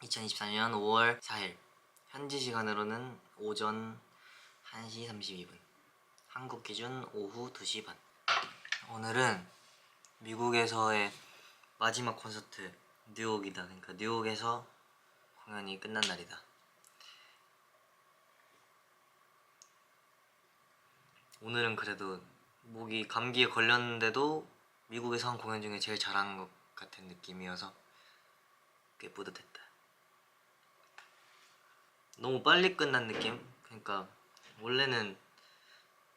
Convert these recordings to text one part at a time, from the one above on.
2024년 5월 4일 현지 시간으로는 오전 1시 32분, 한국 기준 오후 2시 반. 오늘은 미국에서의 마지막 콘서트 뉴욕이다. 그러니까 뉴욕에서 공연이 끝난 날이다. 오늘은 그래도 감기에 걸렸는데도 미국에서 한 공연 중에 제일 잘한 것 같은 느낌이어서 꽤 뿌듯했다. 너무 빨리 끝난 느낌? 그러니까 원래는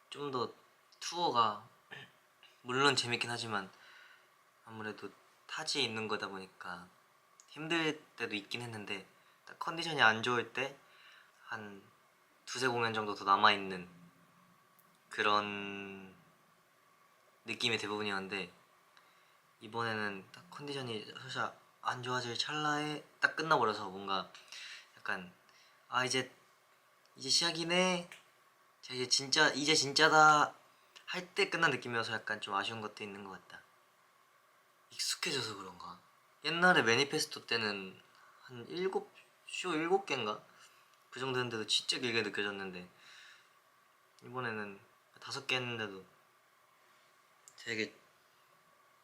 좀 더 투어가 물론 재밌긴 하지만 아무래도 타지에 있는 거다 보니까 힘들 때도 있긴 했는데 딱 컨디션이 안 좋을 때 한 두세 공연 정도 더 남아있는 그런 느낌의 대부분이었는데, 이번에는 딱 컨디션이 살짝 안 좋아질 찰나에 딱 끝나버려서 뭔가 약간 이제 시작이네, 자 이제 진짜다 할 때 끝난 느낌이어서 약간 좀 아쉬운 것도 있는 것 같다. 익숙해져서 그런가? 옛날에 매니페스토 때는 한 7개인가? 그 정도 했는데도 진짜 길게 느껴졌는데 이번에는 5개 했는데도 되게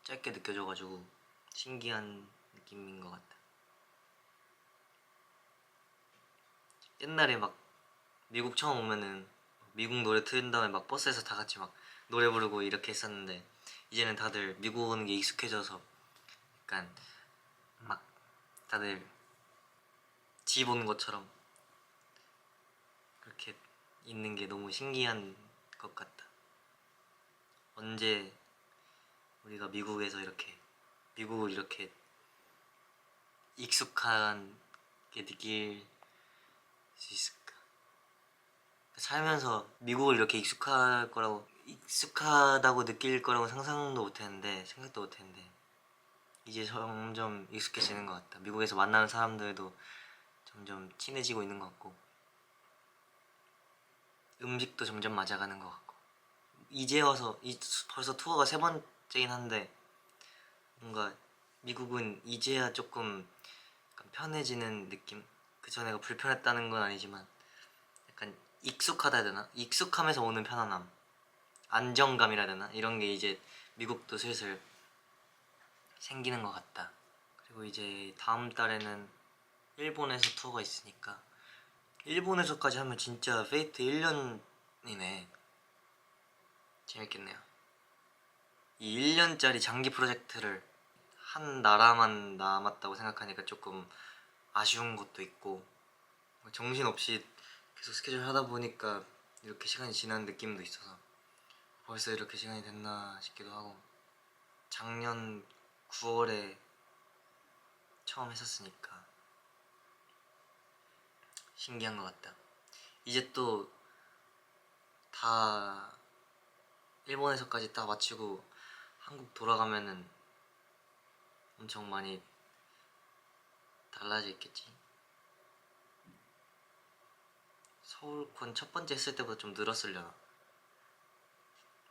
짧게 느껴져가지고 신기한 느낌인 것 같다. 옛날에 막 미국 처음 오면은 미국 노래 틀은 다음에 막 버스에서 다 같이 막 노래 부르고 이렇게 했었는데, 이제는 다들 미국 오는 게 익숙해져서 약간 막 다들 집 오는 것처럼 그렇게 있는 게 너무 신기한 것 같다. 언제 우리가 미국을 이렇게 익숙하게 느낄 수 있을까? 살면서 미국을 이렇게 익숙하다고 느낄 거라고 생각도 못했는데 이제 점점 익숙해지는 것 같다. 미국에서 만나는 사람들도 점점 친해지고 있는 것 같고 음식도 점점 맞아가는 것 같고, 이제 와서 벌써 투어가 3번째긴 한데 뭔가 미국은 이제야 조금 약간 편해지는 느낌? 그 전에가 불편했다는 건 아니지만 약간 익숙하다 해야 되나? 익숙함에서 오는 편안함, 안정감이라 해야 되나? 이런 게 이제 미국도 슬슬 생기는 것 같다. 그리고 이제 다음 달에는 일본에서 투어가 있으니까 일본에서까지 하면 진짜 페이트 1년이네. 재밌겠네요. 이 1년짜리 장기 프로젝트를 한 나라만 남았다고 생각하니까 조금 아쉬운 것도 있고, 정신없이 계속 스케줄 하다 보니까 이렇게 시간이 지난 느낌도 있어서 벌써 이렇게 시간이 됐나 싶기도 하고, 작년 9월에 처음 했었으니까 신기한 것 같다. 이제 또 다 일본에서까지 다 마치고 한국 돌아가면은 엄청 많이 달라져 있겠지. 서울콘 첫 번째 했을 때보다 좀 늘었으려나?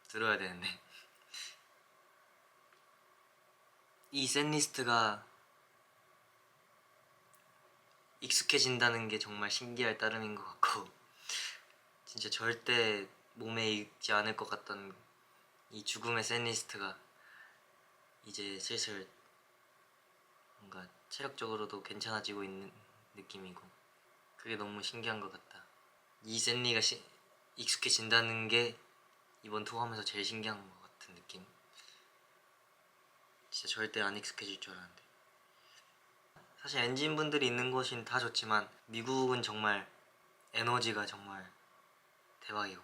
늘어야 되는데 이 셋리스트가 익숙해진다는 게 정말 신기할 따름인 것 같고, 진짜 절대 몸에 익지 않을 것 같던 이 죽음의 셋리스트가 이제 슬슬 뭔가 체력적으로도 괜찮아지고 있는 느낌이고, 그게 너무 신기한 것 같다. 이 샌리가 익숙해진다는 게 이번 투어 하면서 제일 신기한 것 같은 느낌. 진짜 절대 안 익숙해질 줄 알았는데. 사실 엔진분들이 있는 곳은 다 좋지만 미국은 정말 에너지가 정말 대박이고,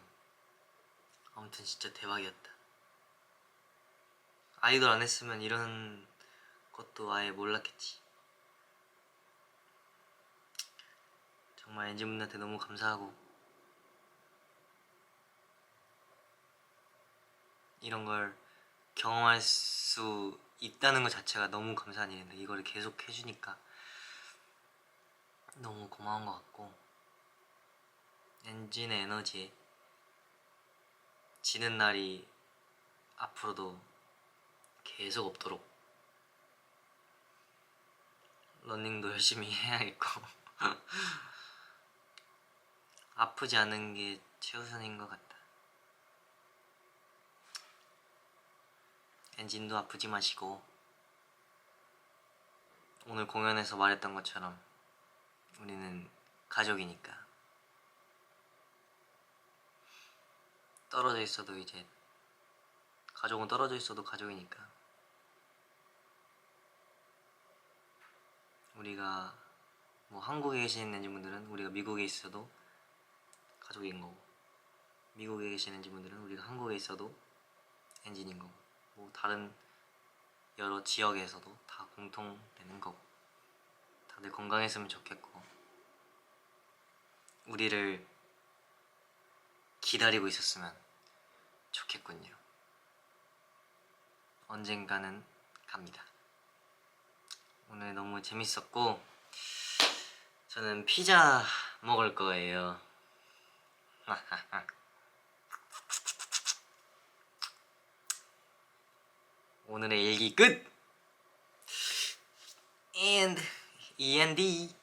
아무튼 진짜 대박이었다. 아이돌 안 했으면 이런 것도 아예 몰랐겠지. 정말 엔진분들한테 너무 감사하고, 이런 걸 경험할 수 있다는 것 자체가 너무 감사한 일인데 이걸 계속 해주니까 너무 고마운 것 같고, 엔진의 에너지에 지는 날이 앞으로도 계속 없도록 러닝도 열심히 해야겠고 아프지 않은 게 최우선인 것 같다. 엔진도 아프지 마시고, 오늘 공연에서 말했던 것처럼 우리는 가족이니까. 떨어져 있어도 이제 가족은 떨어져 있어도 가족이니까. 우리가 뭐 한국에 계시는 엔진분들은 우리가 미국에 있어도 가족인 거고, 미국에 계시는 엔진분들은 우리가 한국에 있어도 엔진인 거고, 뭐 다른 여러 지역에서도 다 공통되는 거고, 다들 건강했으면 좋겠고, 우리를 기다리고 있었으면 좋겠군요. 언젠가는 갑니다. 오늘 너무 재밌었고, 저는 피자 먹을 거예요. 오늘의 일기 끝! And END